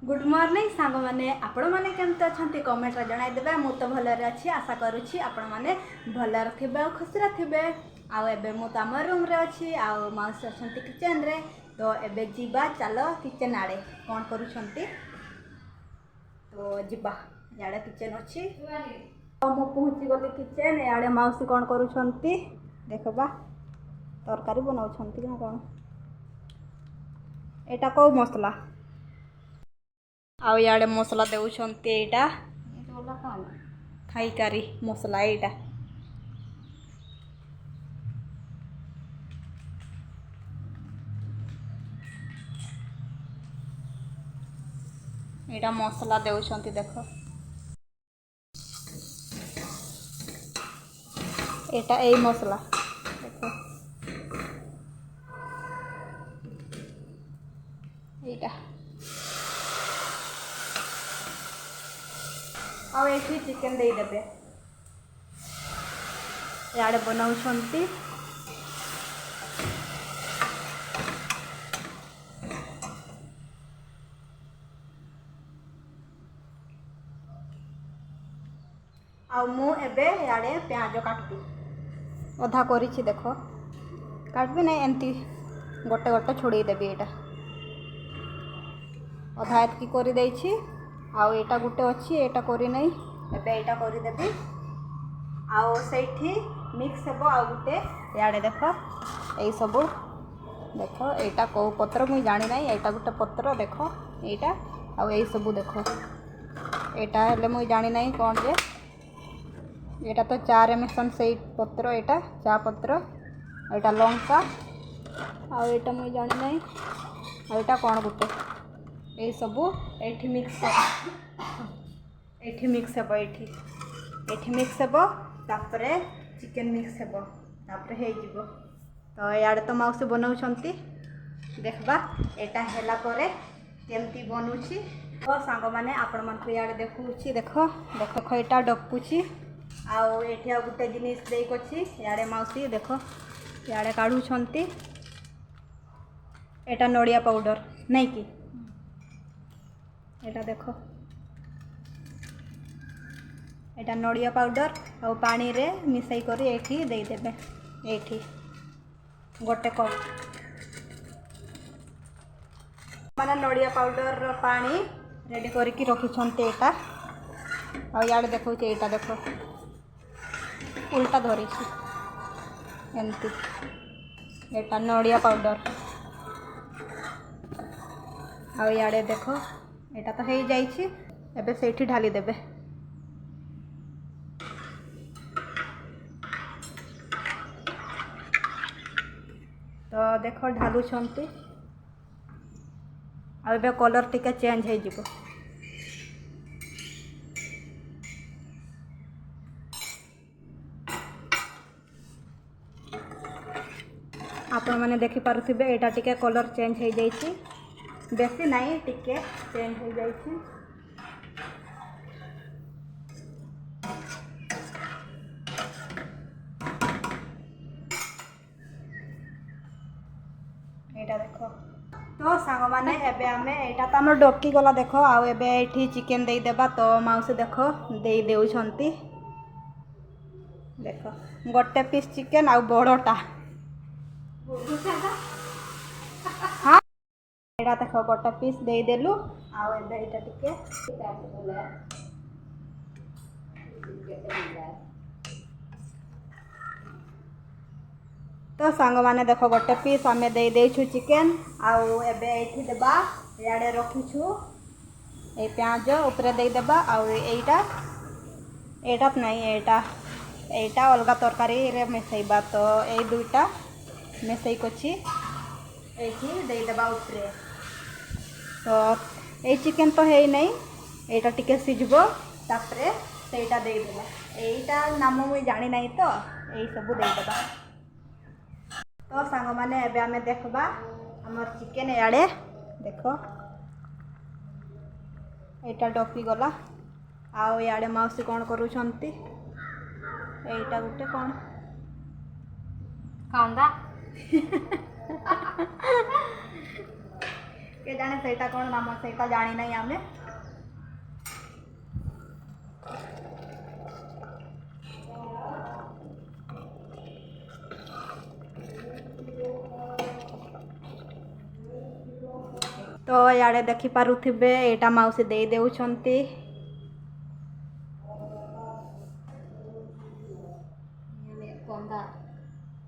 Good morning सांग मैंने आपण मैंने केमती अच्छा कमेंट जनईदे मु तो भलरे अच्छी आशा करुँची आपण मैंने भलर थे खुशी थे आबे मु आम रूम रे अच्छी आउ मौसी अच्छा किचन रे तो एबे जीवा चलो किचन आड़े कौन करुँच तो जीवा इे किचन अच्छी तो मु पहुँची गली किचन इे मौसी कौन करुँच देखबा तरकारी बनाऊँ ना कौन एटा कौ मसला आउ इे मसला देउछंती एटा खाईकारी मसला एटा एटा मसला देउछंती देख एटा ए मसला देख एटा आउ एठी चिकन दे देबे याडे बनाउछंती आउ मु एबे याडे प्याज काटबी अधा करिछि देख काटबी नहीं एमती गोटे गोटे छोड़े देबी एटा अधा एतकी करि देछि आउ एटा गुटे अच्छी एटा करी नहीं एबे एटा करी देबी आउ सेठी मिक्स हेबो आउ गुटे याडे देख एई सब देख एटा को पत्र मुई जानी नहीं एटा गुटे पत्र देख एटा आउ एई सब देख एटा हेले मुई जानी नहीं कौन जे एटा तो चार मिशन से पत्र एटा चा पत्र एटा लंका आउ एटा मुई जानी नहीं आउ एटा कौन गुटे ये सब एठी मिक्स हे एठी मिक्स हे तापरे चिकन मिक्स हे तापरे हे जीवो तो याडे तो मौसी बनाउछंती देखबा एटा हेला परे केमती बनउछि तो सांग माने आपण मन को याडे देखुछि देखो देखो एटा डकुछि आउ एठी आ गुटे जिनिस देइकोछि याडे मौसी देखो याडे काढुछंती एटा नडिया पाउडर नहीं कि एटा देखो एटा नडिया पाउडर और पानी रे मिसई करी एठी दे देबे एठी गोटे कप माने नडिया पाउडर पानी रेडी करके रखिछंते एटा और याडे देखो एटा देखो उल्टा धरी एमती एटा नडिया पाउडर और याडे देखो एटा तो हो जाइए एबे सेठी ढाली देबे तो देखो ढालू छंती आ एबे कलर टिके चेंज हो जिवो आपण माने देखि पारुथिबे एटा टिके कलर चेंज हो जाइए बेसी नहीं टिके चेंज हो जाइए एटा देखो तो सांग माने एबे आमे एटा तो हमर डोकी गला देखो आ एबे एठी चिकन दे देबा तो माउस देखो दे देउछंती देखो गोटे पीस चिकन आ बड़टा हाँ एटा देखो गोटे पीस दे देलु आ एबे एटा टिके तो सांग माने देखो गोटे पीस आमे दे देछु चिकन आउ एबे एठी देबा याडे रखिछु ए प्याज ऊपर दे देबा आउ एटा एटा नहीं एटा अलगा तरकारी रे मिसैबा तो ए दुईटा मिसई कोछि एठी दे देबा ऊपर तो ए चिकन तो है नहीं एटा टिके सिझबो तापरे सेटा दे देबा एटा नाम मुई जानी नहीं तो ए सब दे देबा तो सांग माने एबे आमे देखबा हमर चिकन याडे देखो एटा डोकी गला आउ याडे मौसी कौन करुछंती एटा गुटे कौन कांदा के जाने सेटा कौन नाम सेटा जानी नहीं आमे तो याडे देखि पारुथिबे एटा माउसी देई देउछंती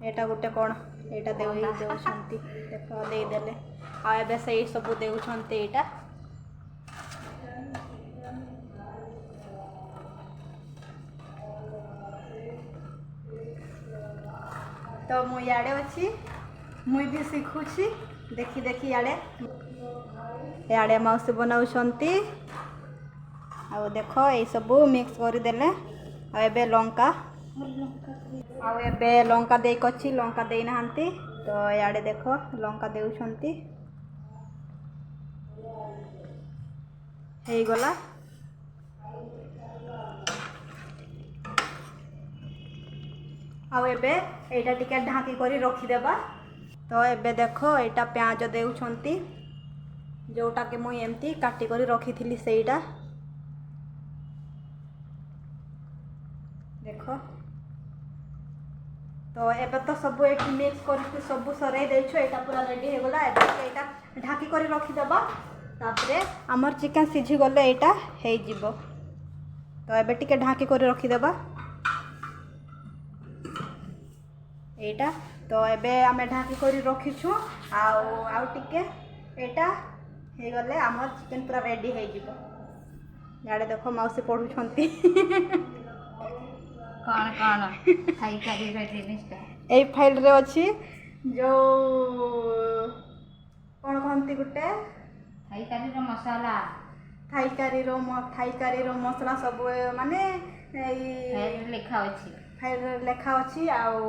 एटा गुटे कौन एटा देउ देउछंती देखो देई देले आ एबे सही सब देउछंती एटा तो मु याडे अछि मुई भी सिखुछि देखि देखि याडे माउसी बनाउछंती आ देखो ए सब मिक्स करि देले आ एबे लंका आ एबे लंका देई कछि लंका देई नाहंती तो याडे देखो लंका देउछंती हेई गला आ एबे एटा टिके ढाकी करी रखी देबा तो एबे देखो एटा प्याज देउछंती जोटा के मुई एमती काटी करी रखी थिली सेइटा देखो तो एबे तो सब एठी मिक्स करके सब सराई देछु एटा पूरा रेडी हो गला एबे एटा ढाकी करी रखी देबा तापरे हमर चिकन सिझी गले एटा हे जिवो तो एबे टिके ढाकी करी रखी देबा एटा तो एबे आमे ढाकी करी रखिछु आउ टिके एटा हे गले हमर चिकन पूरा रेडी हे जिवो याडे देखो मौसी पढुछंती कौन कौन थाई करी रे जिनिसटा ए फाइल रे अछि जो कौन कहंती गुटे थाई करी रो मसाला थाई करी रो मसला सब माने फाइल लिखा अछि फाइल लेखा अछि आउ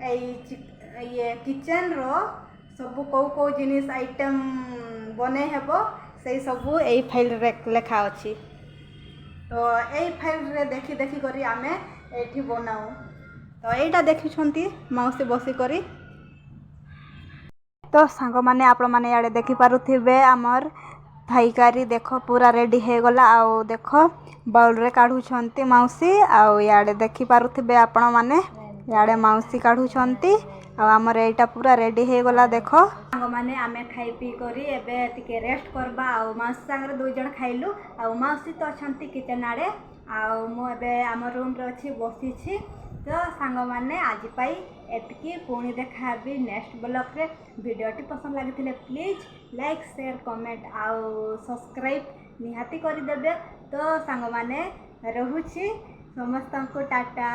ये किचन रो सब को जिनिस आइटम बने हेबो से सब ए फाइल रे लेखा अछि तो ए फाइल रे देखि देखि करी आमे एठी बनाऊ तो एटा देखिछंती मौसी बसी करी तो सांग माने आपण माने याडे देखि पारुथिबे हमर थाईकारी देखो पूरा रेडी हे गला आउ देखो बाउल रे काढुछंती मौसी आउ याडे देखि पारुथिबे आपण माने याडे मौसी काढुछंती आ हमर एटा पूरा रेडी हे गला देखो सांग माने आमे खाई पी करी एबे टिके रेस्ट करबा आउ मौसी संगे दुई जण खाइलु आउ मौसी तो छंती किचन आडे आउ मो एबे हमर रूम रे अछि बसी छी तो सांग माने आज पाई एतकी पुणी देखा भी नेक्स्ट ब्लॉग रे वीडियोटी पसंद लागिथिले प्लीज लाइक शेयर कमेंट आउ सब्सक्राइब निहाती करि देबे तो सांग माने रहूची समस्त को टाटा।